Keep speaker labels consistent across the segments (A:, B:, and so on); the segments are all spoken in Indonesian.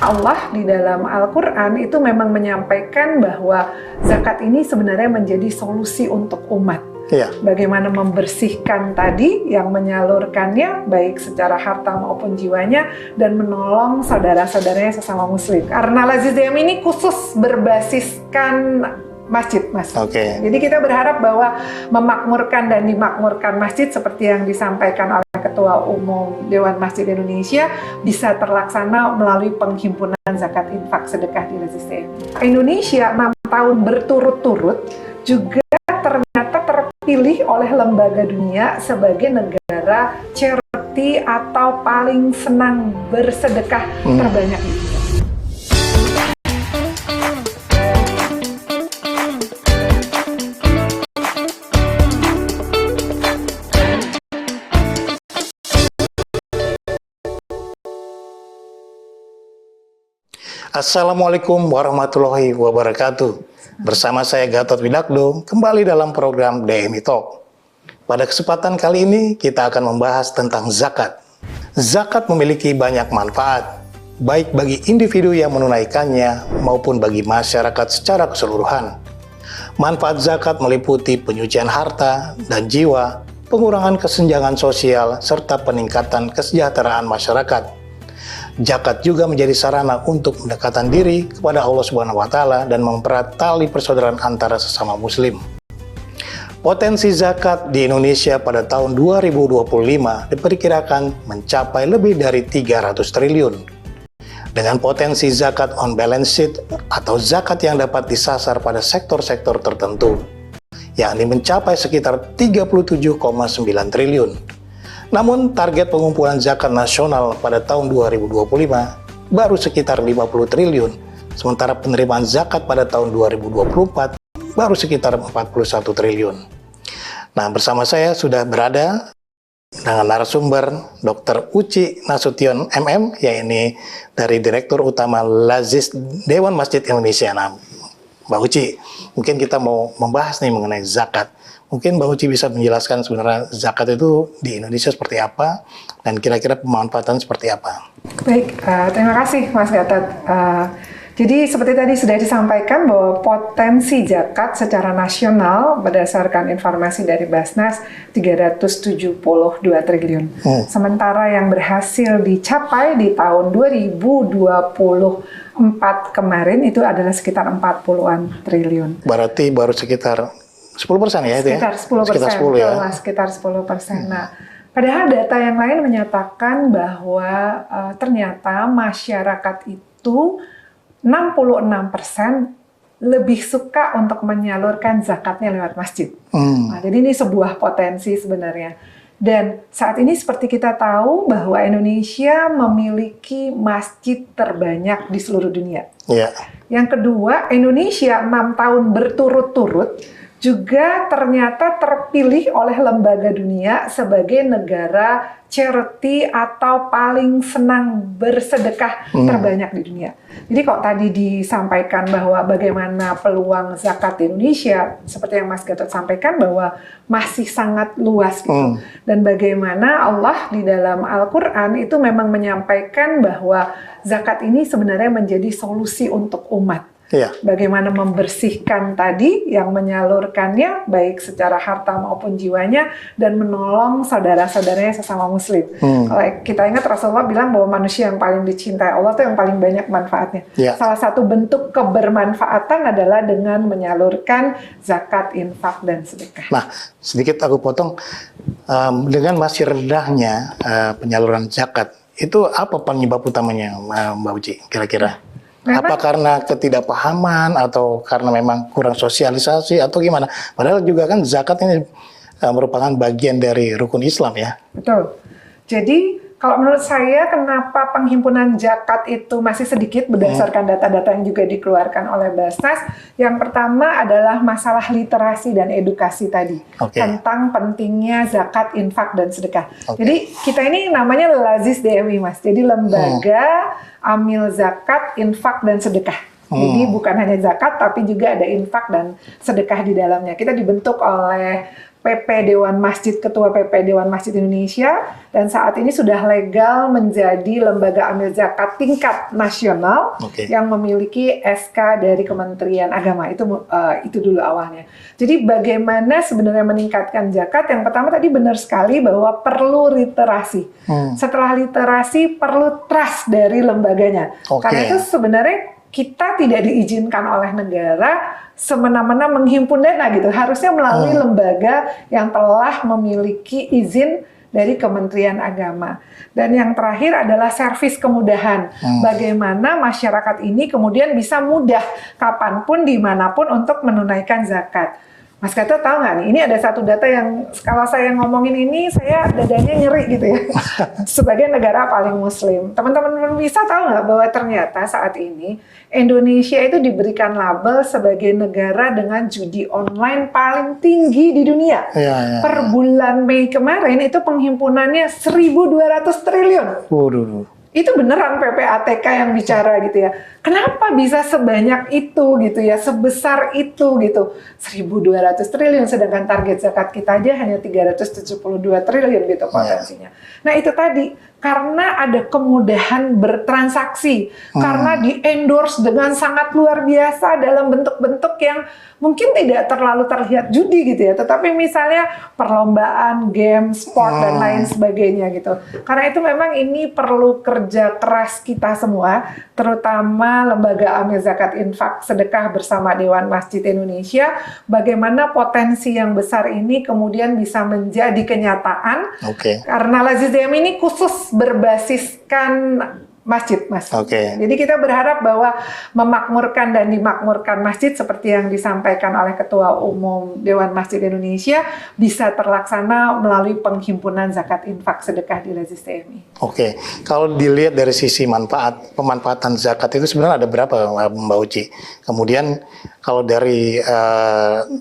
A: Allah di dalam Al-Quran itu memang menyampaikan bahwa zakat ini sebenarnya menjadi solusi untuk umat.
B: Iya.
A: Bagaimana membersihkan tadi yang menyalurkannya baik secara harta maupun jiwanya dan menolong saudara-saudaranya sesama muslim. Karena Laziz DM ini khusus berbasiskan masjid, Mas.
B: Oke.
A: Jadi kita berharap bahwa memakmurkan dan dimakmurkan masjid seperti yang disampaikan oleh Ketua Umum Dewan Masjid Indonesia bisa terlaksana melalui penghimpunan zakat infak sedekah di Laziz DM. Indonesia 6 tahun berturut-turut juga ternyata terpilih oleh lembaga dunia sebagai negara charity atau paling senang bersedekah terbanyak di dunia.
B: Assalamualaikum warahmatullahi wabarakatuh. Bersama saya Gatot Widakdo, kembali dalam program DMI Talk. Pada kesempatan kali ini, kita akan membahas tentang zakat. Zakat memiliki banyak manfaat, baik bagi individu yang menunaikannya maupun bagi masyarakat secara keseluruhan. Manfaat zakat meliputi penyucian harta dan jiwa, pengurangan kesenjangan sosial, serta peningkatan kesejahteraan masyarakat. Zakat juga menjadi sarana untuk mendekatkan diri kepada Allah Subhanahu wa Ta'ala dan mempererat tali persaudaraan antara sesama Muslim. Potensi zakat di Indonesia pada tahun 2025 diperkirakan mencapai lebih dari 300 triliun. Dengan potensi zakat on balance sheet atau zakat yang dapat disasar pada sektor-sektor tertentu, yakni mencapai sekitar 37,9 triliun. Namun, target pengumpulan zakat nasional pada tahun 2025 baru sekitar 50 triliun, sementara penerimaan zakat pada tahun 2024 baru sekitar 41 triliun. Nah, bersama saya sudah berada dengan narasumber Dr. Uci Nasution MM, yaitu dari Direktur Utama Laziz Dewan Masjid Indonesia. Nah, Mbak Uci, mungkin kita mau membahas nih mengenai zakat. Mungkin Mbak Uci bisa menjelaskan sebenarnya zakat itu di Indonesia seperti apa dan kira-kira pemanfaatan seperti apa.
A: Baik, terima kasih Mas Gatot. Jadi seperti tadi sudah disampaikan bahwa potensi zakat secara nasional berdasarkan informasi dari Basnas 372 triliun. Sementara yang berhasil dicapai di tahun 2024 kemarin itu adalah sekitar 40-an triliun.
B: Berarti baru sekitar 10% ya itu ya?
A: Sekitar 10%,
B: ya?
A: Sekitar 10%. Nah, padahal data yang lain menyatakan bahwa ternyata masyarakat itu 66% lebih suka untuk menyalurkan zakatnya lewat masjid. Nah, jadi ini sebuah potensi sebenarnya. Dan saat ini seperti kita tahu bahwa Indonesia memiliki masjid terbanyak di seluruh dunia.
B: Yeah.
A: Yang kedua, Indonesia 6 tahun berturut-turut juga ternyata terpilih oleh lembaga dunia sebagai negara charity atau paling senang bersedekah terbanyak di dunia. Jadi kok tadi disampaikan bahwa bagaimana peluang zakat di Indonesia, seperti yang Mas Gatot sampaikan bahwa masih sangat luas gitu. Dan bagaimana Allah di dalam Al-Quran itu memang menyampaikan bahwa zakat ini sebenarnya menjadi solusi untuk umat.
B: Iya.
A: Bagaimana membersihkan tadi yang menyalurkannya baik secara harta maupun jiwanya dan menolong saudara-saudaranya sesama muslim. Kalau kita ingat Rasulullah bilang bahwa manusia yang paling dicintai Allah itu yang paling banyak manfaatnya.
B: Yeah.
A: Salah satu bentuk kebermanfaatan adalah dengan menyalurkan zakat, infak, dan sedekah.
B: Nah, sedikit aku potong, dengan masih rendahnya penyaluran zakat, itu apa penyebab utamanya Mbak Uci kira-kira? Apa karena ketidakpahaman atau karena memang kurang sosialisasi atau gimana? Padahal juga kan zakat ini merupakan bagian dari rukun Islam ya.
A: Betul. Jadi kalau menurut saya kenapa penghimpunan zakat itu masih sedikit berdasarkan data-data yang juga dikeluarkan oleh Basnas. Yang pertama adalah masalah literasi dan edukasi tadi. Tentang pentingnya zakat, infak, dan sedekah. Jadi kita ini namanya Laziz DMI Mas. Jadi lembaga amil zakat, infak, dan sedekah. Jadi bukan hanya zakat, tapi juga ada infak dan sedekah di dalamnya. Kita dibentuk oleh PP Dewan Masjid, Ketua PP Dewan Masjid Indonesia, dan saat ini sudah legal menjadi lembaga amil zakat tingkat nasional yang memiliki SK dari Kementerian Agama. Itu dulu awalnya. Jadi bagaimana sebenarnya meningkatkan zakat? Yang pertama tadi benar sekali bahwa perlu literasi. Setelah literasi perlu trust dari lembaganya. Karena itu sebenarnya kita tidak diizinkan oleh negara semena-mena menghimpun dana gitu. Harusnya melalui lembaga yang telah memiliki izin dari Kementerian Agama. Dan yang terakhir adalah servis kemudahan. Bagaimana masyarakat ini kemudian bisa mudah kapanpun, dimanapun untuk menunaikan zakat. Mas Gatot tahu nggak nih, ini ada satu data yang kalau saya ngomongin ini, saya dadanya nyeri gitu ya. Sebagai negara paling muslim. Teman-teman bisa tahu nggak bahwa ternyata saat ini Indonesia itu diberikan label sebagai negara dengan judi online paling tinggi di dunia. Per bulan Mei kemarin itu penghimpunannya 1.200 triliun. Itu beneran PPATK yang bicara gitu ya. Kenapa bisa sebanyak itu gitu ya, sebesar itu gitu. 1.200 triliun, sedangkan target zakat kita aja hanya 372 triliun gitu potensinya. Nah itu tadi, karena ada kemudahan bertransaksi, karena di-endorse dengan sangat luar biasa dalam bentuk-bentuk yang mungkin tidak terlalu terlihat judi gitu ya, tetapi misalnya perlombaan, game, sport, dan lain sebagainya gitu. Karena itu memang ini perlu kerja keras kita semua, terutama Lembaga Amil Zakat Infak Sedekah bersama Dewan Masjid Indonesia, bagaimana potensi yang besar ini kemudian bisa menjadi kenyataan, karena Laziz DM ini khusus berbasiskan masjid, Mas. Jadi kita berharap bahwa memakmurkan dan dimakmurkan masjid seperti yang disampaikan oleh Ketua Umum Dewan Masjid Indonesia bisa terlaksana melalui penghimpunan zakat infak sedekah di Laziz TMI.
B: Kalau dilihat dari sisi pemanfaatan zakat itu sebenarnya ada berapa, Mbak Uci? Kemudian kalau dari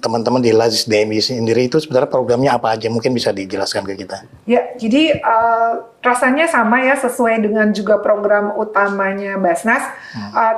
B: teman-teman di Laziz DMI sendiri itu sebenarnya programnya apa aja? Mungkin bisa dijelaskan ke kita.
A: Ya, jadi rasanya sama ya, sesuai dengan juga program utamanya Basnas.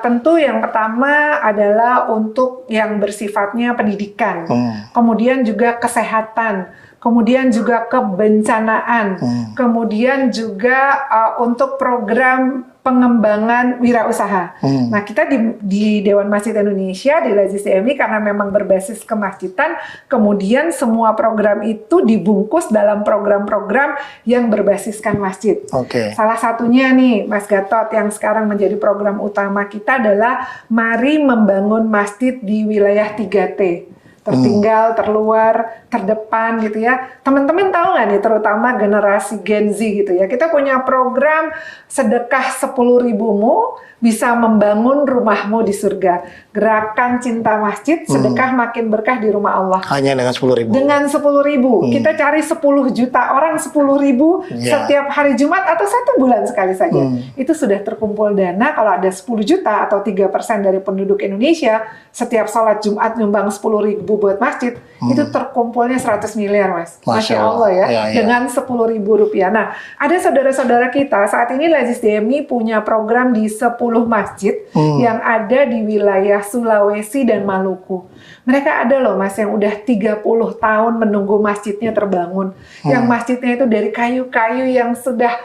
A: Tentu yang pertama adalah untuk yang bersifatnya pendidikan, kemudian juga kesehatan, kemudian juga kebencanaan, kemudian juga untuk program pengembangan wirausaha. Nah, kita di Dewan Masjid Indonesia, di Laziz TMI, karena memang berbasis kemasjidan, kemudian semua program itu dibungkus dalam program-program yang berbasiskan masjid. Salah satunya nih, Mas Gatot, yang sekarang menjadi program utama kita adalah mari membangun masjid di wilayah 3T. Tertinggal, terluar, terdepan gitu ya. Teman-teman tahu nggak nih, terutama generasi Gen Z gitu ya. Kita punya program sedekah 10.000-mu bisa membangun rumahmu di surga. Gerakan cinta masjid, sedekah makin berkah di rumah Allah.
B: Hanya dengan 10.000? Dengan
A: 10.000. Kita cari 10 juta orang, 10.000 setiap hari Jumat atau 1 bulan sekali saja. Itu sudah terkumpul dana. Kalau ada 10 juta atau 3% dari penduduk Indonesia, setiap sholat Jumat nyumbang 10.000 buat masjid, itu terkumpulnya 100 miliar, Mas. Masya Allah ya. Dengan 10.000 rupiah. Nah, ada saudara-saudara kita, saat ini Laziz DMI punya program di 10 masjid yang ada di wilayah Sulawesi dan Maluku. Mereka ada loh, Mas, yang udah 30 tahun menunggu masjidnya terbangun. Yang masjidnya itu dari kayu-kayu yang sudah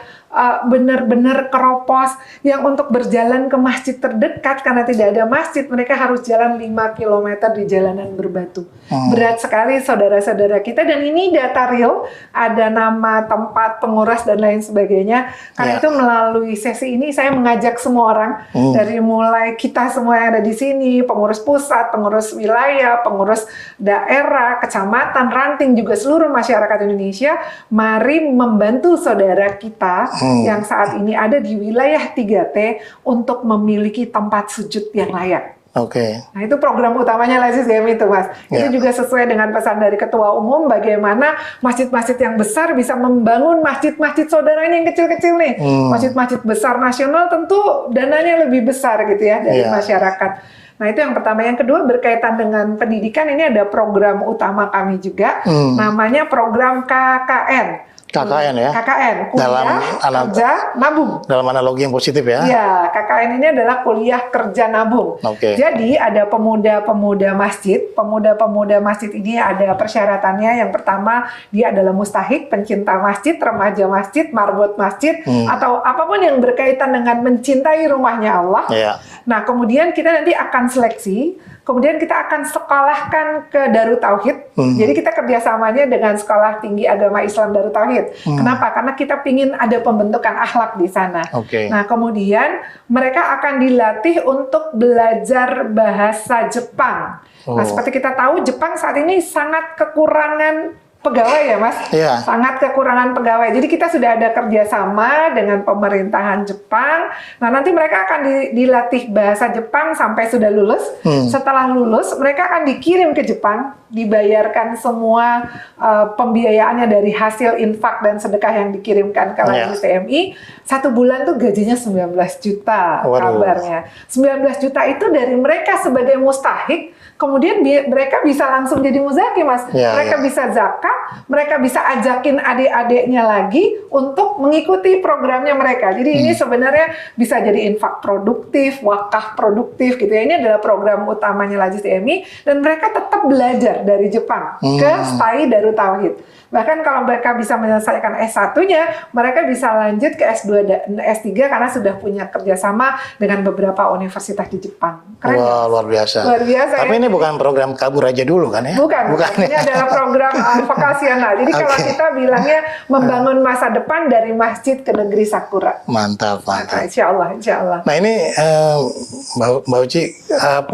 A: benar-benar keropos, yang untuk berjalan ke masjid terdekat karena tidak ada masjid, mereka harus jalan 5 km di jalanan berbatu. Berat sekali saudara-saudara kita, dan ini data real, ada nama, tempat, penguras, dan lain sebagainya. Karena itu melalui sesi ini saya mengajak semua orang, dari mulai kita semua yang ada di sini, pengurus pusat, pengurus wilayah, pengurus daerah, kecamatan, ranting, juga seluruh masyarakat Indonesia, mari membantu saudara kita yang saat ini ada di wilayah 3T untuk memiliki tempat sujud yang layak. Nah, itu program utamanya Laziz DMI itu, Mas. Itu juga sesuai dengan pesan dari Ketua Umum, bagaimana masjid-masjid yang besar bisa membangun masjid-masjid saudaranya yang kecil-kecil nih. Masjid-masjid besar nasional tentu dananya lebih besar gitu ya dari masyarakat. Nah, itu yang pertama. Yang kedua, berkaitan dengan pendidikan, ini ada program utama kami juga, namanya program KKN.
B: KKN ya?
A: KKN,
B: Dalam
A: kuliah kerja nabung.
B: dalam analogi yang positif ya?
A: Ya, KKN ini adalah kuliah kerja nabung.
B: Oke.
A: Jadi ada pemuda-pemuda masjid. Pemuda-pemuda masjid ini ada persyaratannya. Yang pertama, dia adalah mustahik, pencinta masjid, remaja masjid, marbot masjid, atau apapun yang berkaitan dengan mencintai rumahnya Allah.
B: Iya.
A: Nah, kemudian kita nanti akan seleksi. Kemudian kita akan sekolahkan ke Darut Tauhid. Jadi kita kerjasamanya dengan Sekolah Tinggi Agama Islam Darut Tauhid. Kenapa? Karena kita ingin ada pembentukan akhlak di sana.
B: Oke.
A: Nah, kemudian mereka akan dilatih untuk belajar bahasa Jepang. Nah, seperti kita tahu, Jepang saat ini sangat kekurangan pegawai ya, Mas.
B: Iya.
A: Sangat kekurangan pegawai. Jadi kita sudah ada kerjasama dengan pemerintahan Jepang. Nah, nanti mereka akan dilatih bahasa Jepang sampai sudah lulus. Setelah lulus, mereka akan dikirim ke Jepang, dibayarkan semua pembiayaannya dari hasil infak dan sedekah yang dikirimkan ke Lajis TMI. 1 bulan tuh gajinya 19 juta kabarnya. 19 juta itu dari mereka sebagai mustahik. Kemudian mereka bisa langsung jadi muzaki, Mas. Mereka bisa zakat, mereka bisa ajakin adik-adiknya lagi untuk mengikuti programnya mereka. Jadi ini sebenarnya bisa jadi infak produktif, wakaf produktif gitu ya. Ini adalah program utamanya Lajis TMI dan mereka tetap belajar dari Jepang ke STAI Darut Tauhid. Bahkan kalau mereka bisa menyelesaikan S1-nya, mereka bisa lanjut ke S2 dan S3 karena sudah punya kerjasama dengan beberapa universitas di Jepang. Keren.
B: Wah, luar biasa.
A: Luar biasa.
B: Tapi ini bukan program kabur aja dulu kan ya?
A: Bukan. Ini adalah program vokasional. Jadi kalau kita bilangnya membangun masa depan dari masjid ke negeri Sakura.
B: Mantap.
A: Nah, insya Allah.
B: Nah ini Mbak Uci,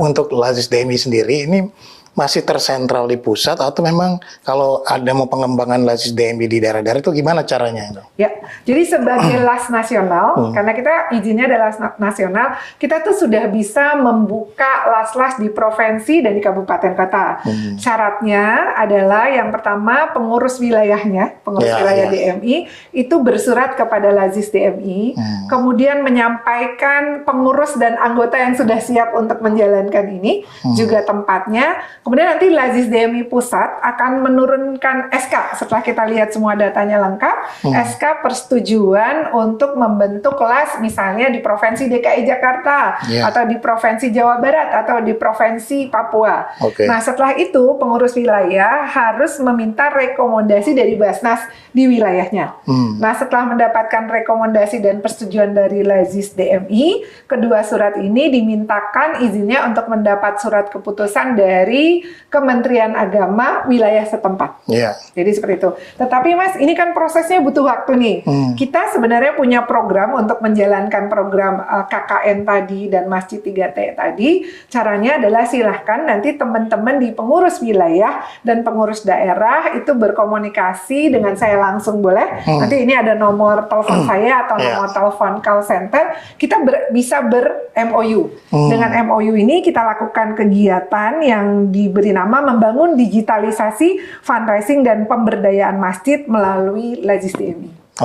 B: untuk Lajis TMI sendiri ini masih tersentral di pusat atau memang kalau ada mau pengembangan Lajis TMI di daerah-daerah itu gimana caranya itu?
A: Ya, jadi sebagai LAS nasional, karena kita izinnya adalah nasional, kita tuh sudah bisa membuka las-las di provinsi dan di kabupaten kota. Syaratnya adalah yang pertama pengurus wilayahnya, wilayah DMI itu bersurat kepada Lajis DMI, kemudian menyampaikan pengurus dan anggota yang sudah siap untuk menjalankan ini, juga tempatnya. Kemudian nanti Lajis DMI pusat akan menurunkan SK setelah kita lihat semua datanya lengkap, SK persetujuan untuk membentuk kelas misalnya di Provinsi DKI Jakarta, atau di Provinsi Jawa Barat, atau di Provinsi Papua. Nah, setelah itu pengurus wilayah harus meminta rekomendasi dari Basnas di wilayahnya. Nah, setelah mendapatkan rekomendasi dan persetujuan dari Lajis DMI, kedua surat ini dimintakan izinnya untuk mendapat surat keputusan dari Kementerian Agama wilayah setempat. Jadi seperti itu. Tetapi Mas, ini kan prosesnya butuh waktu nih. Kita sebenarnya punya program untuk menjalankan program KKN tadi dan Masjid 3T tadi. Caranya adalah silahkan nanti teman-teman di pengurus wilayah dan pengurus daerah itu berkomunikasi dengan saya langsung boleh. Nanti ini ada nomor telepon saya atau nomor telepon call center. Kita bisa ber-MOU. Dengan MOU ini kita lakukan kegiatan yang diberi nama membangun digitalisasi fundraising dan pemberdayaan masjid melalui Lajis DMI.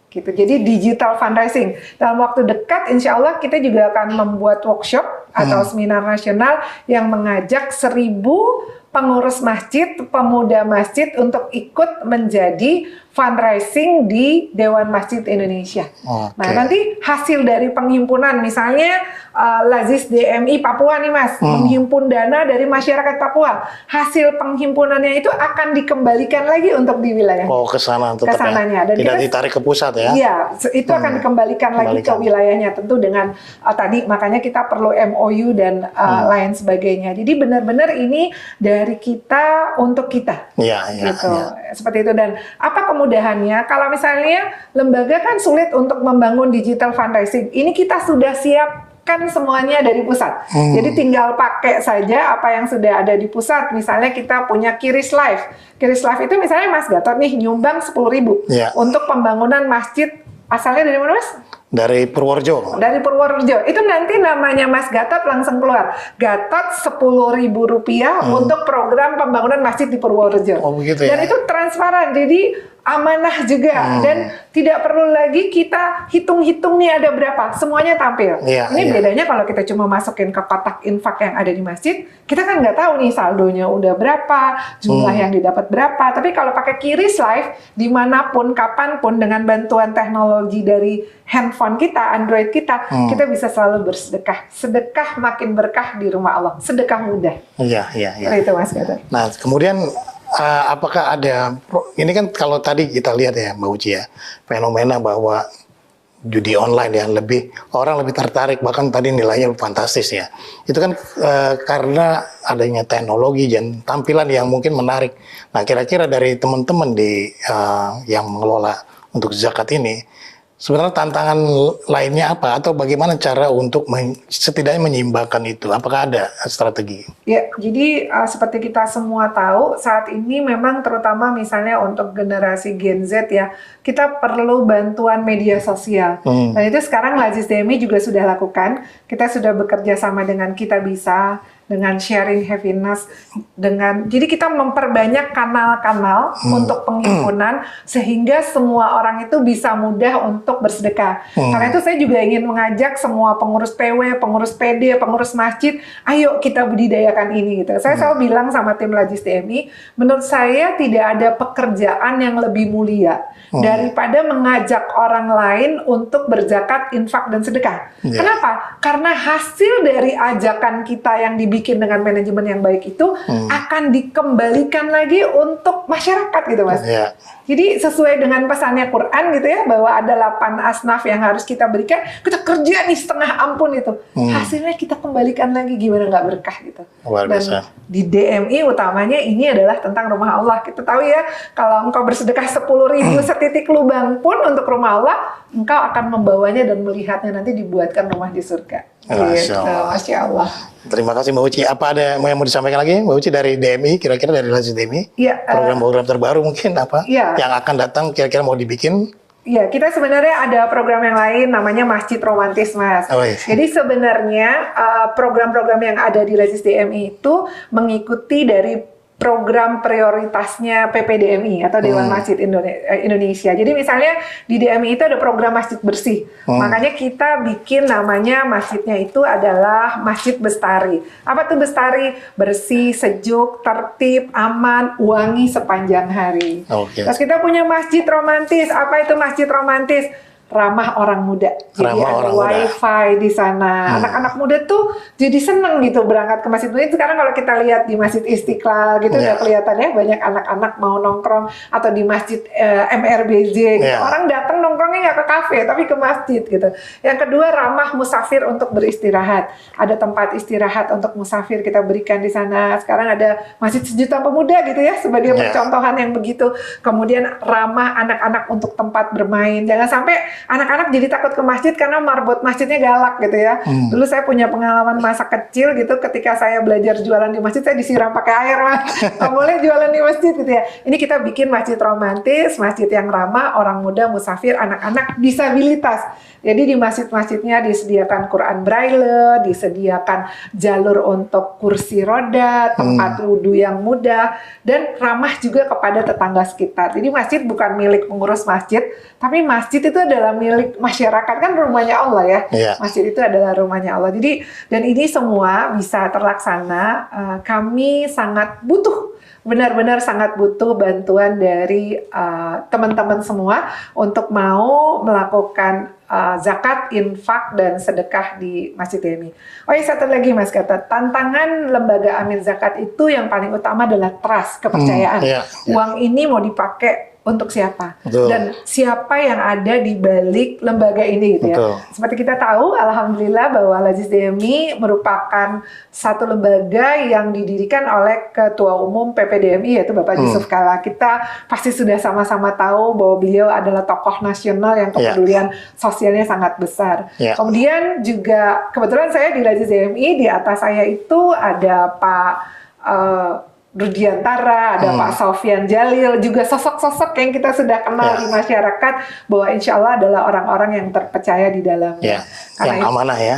A: Gitu. Jadi digital fundraising. Dalam waktu dekat insya Allah kita juga akan membuat workshop atau seminar nasional yang mengajak 1000 pengurus masjid, pemuda masjid untuk ikut menjadi fundraising di Dewan Masjid Indonesia. Nah, nanti hasil dari penghimpunan, misalnya Lajis DMI Papua nih Mas, menghimpun dana dari masyarakat Papua. Hasil penghimpunannya itu akan dikembalikan lagi untuk di wilayah.
B: Ke sana tetap
A: kesananya.
B: Ya? Tidak ditarik ke pusat ya?
A: Iya, itu akan dikembalikan lagi ke wilayahnya. Tentu dengan tadi, makanya kita perlu MOU dan lain sebagainya. Jadi benar-benar ini dari kita untuk kita. Gitu. Seperti itu. Dan apa kemudahannya? Kalau misalnya lembaga kan sulit untuk membangun digital fundraising. Ini kita sudah siapkan semuanya dari pusat. Jadi tinggal pakai saja apa yang sudah ada di pusat. Misalnya kita punya Kiris Live. Kiris Live itu misalnya Mas Gatot nih nyumbang 10.000 untuk pembangunan masjid. Asalnya dari mana Mas?
B: Dari Purworejo.
A: Dari Purworejo. Itu nanti namanya Mas Gatot langsung keluar. Gatot Rp10.000 untuk program pembangunan masjid di Purworejo.
B: Begitu ya?
A: Dan itu transparan. Jadi amanah juga, dan tidak perlu lagi kita hitung-hitung nih ada berapa, semuanya tampil. Ini bedanya kalau kita cuma masukin ke kotak infak yang ada di masjid, kita kan nggak tahu nih saldonya udah berapa, jumlah yang didapat berapa. Tapi kalau pakai QRIS Live, dimanapun, kapanpun, dengan bantuan teknologi dari handphone kita, Android kita, kita bisa selalu bersedekah. Sedekah makin berkah di rumah Allah. Sedekah mudah.
B: Iya.
A: Itu Mas Gatot.
B: Nah, kemudian apakah ada, ini kan kalau tadi kita lihat ya Mbak Uci ya, fenomena bahwa judi online ya, orang lebih tertarik, bahkan tadi nilainya fantastis ya. Itu kan karena adanya teknologi dan tampilan yang mungkin menarik. Nah, kira-kira dari teman-teman yang mengelola untuk zakat ini, sebenarnya tantangan lainnya apa, atau bagaimana cara untuk setidaknya menyeimbangkan itu? Apakah ada strategi?
A: Ya, jadi seperti kita semua tahu, saat ini memang terutama misalnya untuk generasi Gen Z ya, kita perlu bantuan media sosial. Dan itu sekarang Lazis DMI juga sudah lakukan. Kita sudah bekerja sama dengan Kita Bisa, dengan Sharing Happiness, jadi kita memperbanyak kanal-kanal untuk penghimpunan sehingga semua orang itu bisa mudah untuk bersedekah. Karena itu saya juga ingin mengajak semua pengurus PW, pengurus PD, pengurus masjid, ayo kita budidayakan ini gitu. Saya selalu bilang sama tim Lazis DMI, menurut saya tidak ada pekerjaan yang lebih mulia daripada mengajak orang lain untuk berzakat, infak, dan sedekah. Kenapa? Karena hasil dari ajakan kita yang dibikin dengan manajemen yang baik itu akan dikembalikan lagi untuk masyarakat gitu Mas. Jadi sesuai dengan pesannya Quran gitu ya, bahwa ada 8 asnaf yang harus kita berikan, kita kerja nih setengah ampun itu. Hasilnya kita kembalikan lagi, gimana nggak berkah gitu. Dan di DMI utamanya ini adalah tentang rumah Allah. Kita tahu ya, kalau engkau bersedekah 10.000 setitik lubang pun untuk rumah Allah, engkau akan membawanya dan melihatnya nanti dibuatkan rumah di surga. Masya Allah.
B: Terima kasih Mbak Uci. Apa ada yang mau disampaikan lagi Mbak Uci dari DMI, kira-kira dari Lazis DMI? Program-program terbaru mungkin apa yang akan datang kira-kira mau dibikin?
A: Iya, kita sebenarnya ada program yang lain namanya Masjid Romantis, Mas. Jadi sebenarnya program-program yang ada di Lazis DMI itu mengikuti dari program prioritasnya PPDMI atau Dewan Masjid Indonesia. Jadi misalnya di DMI itu ada program masjid bersih. Makanya kita bikin namanya masjidnya itu adalah Masjid Bestari. Apa tuh Bestari? Bersih, sejuk, tertib, aman, wangi sepanjang hari. Terus kita punya Masjid Romantis. Apa itu Masjid Romantis? Ramah orang muda. Jadi ada wifi di sana. Anak-anak muda tuh jadi seneng gitu berangkat ke masjid. Sekarang kalau kita lihat di Masjid Istiqlal gitu udah kelihatan ya, banyak anak-anak mau nongkrong, atau di Masjid MRBJ gitu. Orang datang nongkrongnya nggak ke kafe tapi ke masjid gitu. Yang kedua, ramah musafir untuk beristirahat. Ada tempat istirahat untuk musafir kita berikan di sana. Sekarang ada Masjid Sejuta Pemuda gitu ya, sebagai percontohan yang begitu. Kemudian ramah anak-anak untuk tempat bermain. Jangan sampai anak-anak jadi takut ke masjid karena marbot masjidnya galak gitu ya. Dulu saya punya pengalaman masa kecil gitu, ketika saya belajar jualan di masjid, saya disiram pakai air, Mas. Nggak boleh jualan di masjid gitu ya. Ini kita bikin masjid romantis, masjid yang ramah orang muda, musafir, anak-anak, disabilitas. Jadi di masjid-masjidnya disediakan Quran Braille, disediakan jalur untuk kursi roda, tempat wudhu yang mudah, dan ramah juga kepada tetangga sekitar. Jadi masjid bukan milik pengurus masjid, tapi masjid itu adalah milik masyarakat, kan rumahnya Allah ya. Masjid itu adalah rumahnya Allah. Jadi, dan ini semua bisa terlaksana, kami sangat butuh, benar-benar sangat butuh bantuan dari teman-teman semua untuk mau melakukan zakat, infak, dan sedekah di Masjid DMI. Oh ya, satu lagi Mas Gatot, tantangan lembaga Amin Zakat itu yang paling utama adalah trust, kepercayaan. Uang ini mau dipakai untuk siapa? Dan siapa yang ada di balik lembaga ini gitu ya. Seperti kita tahu, alhamdulillah bahwa Lazis DMI merupakan satu lembaga yang didirikan oleh Ketua Umum PPDMI, yaitu Bapak Yusuf Kalla. Kita pasti sudah sama-sama tahu bahwa beliau adalah tokoh nasional yang kepedulian sosialnya sangat besar. Kemudian juga kebetulan saya di Lazis DMI, di atas saya itu ada Pak Rudiantara, ada Pak Sofyan Jalil, juga sosok-sosok yang kita sudah kenal di masyarakat bahwa insya Allah adalah orang-orang yang terpercaya di dalamnya. Karena
B: yang amanah ya.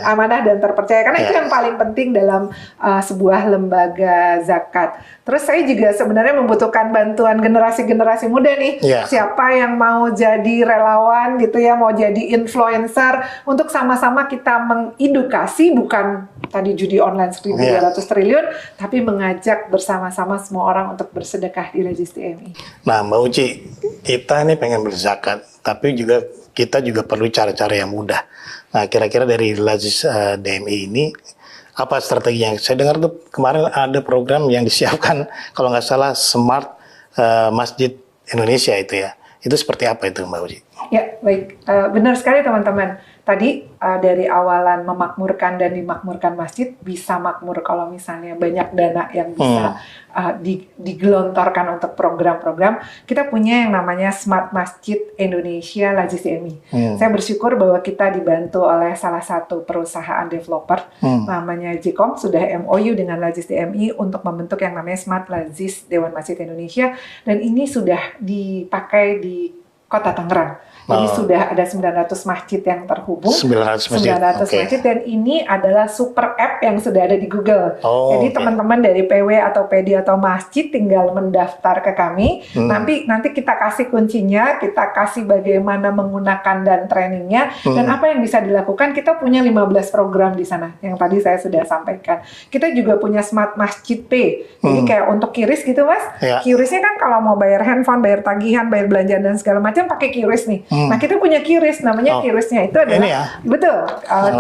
A: Amanah dan terpercaya. Karena itu yang paling penting dalam sebuah lembaga zakat. Terus saya juga sebenarnya membutuhkan bantuan generasi-generasi muda nih. Siapa yang mau jadi relawan gitu ya, mau jadi influencer untuk sama-sama kita mengedukasi, bukan tadi judi online 1.200 triliun, tapi mengajak bersama-sama semua orang untuk bersedekah di Lazis DMI.
B: Nah, Mbak Uci, kita ini pengen berzakat, tapi kita juga perlu cara-cara yang mudah. Nah, kira-kira dari Lazis DMI ini, apa strateginya? Saya dengar tuh kemarin ada program yang disiapkan, kalau nggak salah Smart Masjid Indonesia itu ya. Itu seperti apa itu Mbak Uci?
A: Ya, baik. Benar sekali teman-teman. Tadi dari awalan memakmurkan dan dimakmurkan masjid, bisa makmur kalau misalnya banyak dana yang bisa digelontorkan untuk program-program. Kita punya yang namanya Smart Masjid Indonesia Lazis DMI. Saya bersyukur bahwa kita dibantu oleh salah satu perusahaan developer, namanya Jcom, sudah MOU dengan Lazis DMI untuk membentuk yang namanya Smart Lazis Dewan Masjid Indonesia, dan ini sudah dipakai di Kota Tangerang. Jadi sudah ada 900 masjid yang terhubung. 900 masjid, dan ini adalah super app yang sudah ada di Google. Jadi teman-teman dari PW atau PD atau masjid tinggal mendaftar ke kami. Nanti kita kasih kuncinya, kita kasih bagaimana menggunakan dan trainingnya, dan apa yang bisa dilakukan. Kita punya 15 program di sana yang tadi saya sudah sampaikan. Kita juga punya Smart Masjid Pay. Jadi kayak untuk QRIS gitu Mas. QRIS-nya kan kalau mau bayar handphone, bayar tagihan, bayar belanjaan dan segala macam pakai QRIS nih. Nah, kita punya QRIS, namanya QRIS-nya itu adalah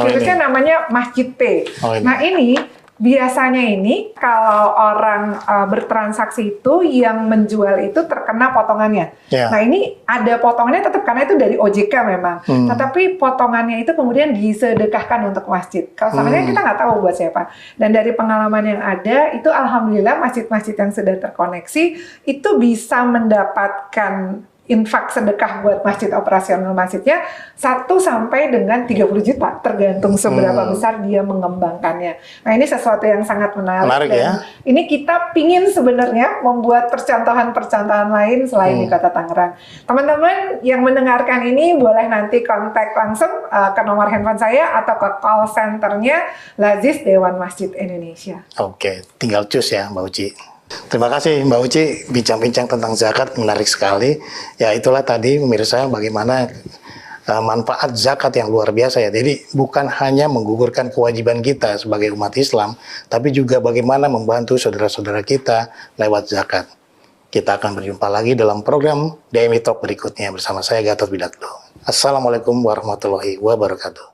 A: QRIS-nya namanya Masjid Pay. Nah, ini biasanya kalau orang bertransaksi itu yang menjual itu terkena potongannya. Nah, ini ada potongannya tetap karena itu dari OJK memang. Tetapi potongannya itu kemudian disedekahkan untuk masjid. Kalau sebenarnya kita nggak tahu buat siapa. Dan dari pengalaman yang ada, itu alhamdulillah masjid-masjid yang sudah terkoneksi itu bisa mendapatkan infak sedekah buat masjid, operasional masjidnya 1 sampai dengan 30 juta tergantung seberapa besar dia mengembangkannya. Nah, ini sesuatu yang sangat menarik dan ini kita pingin sebenarnya membuat percontohan-percontohan lain selain di Kota Tangerang. Teman-teman yang mendengarkan ini boleh nanti kontak langsung ke nomor handphone saya atau ke call centernya Lazis Dewan Masjid Indonesia.
B: Oke, tinggal cus ya Mbak Uci. Terima kasih Mbak Uci, bincang-bincang tentang zakat menarik sekali. Ya itulah tadi pemirsa bagaimana manfaat zakat yang luar biasa ya. Jadi bukan hanya menggugurkan kewajiban kita sebagai umat Islam, tapi juga bagaimana membantu saudara-saudara kita lewat zakat. Kita akan berjumpa lagi dalam program DMI Talk berikutnya bersama saya Gatot Widakdo. Assalamualaikum warahmatullahi wabarakatuh.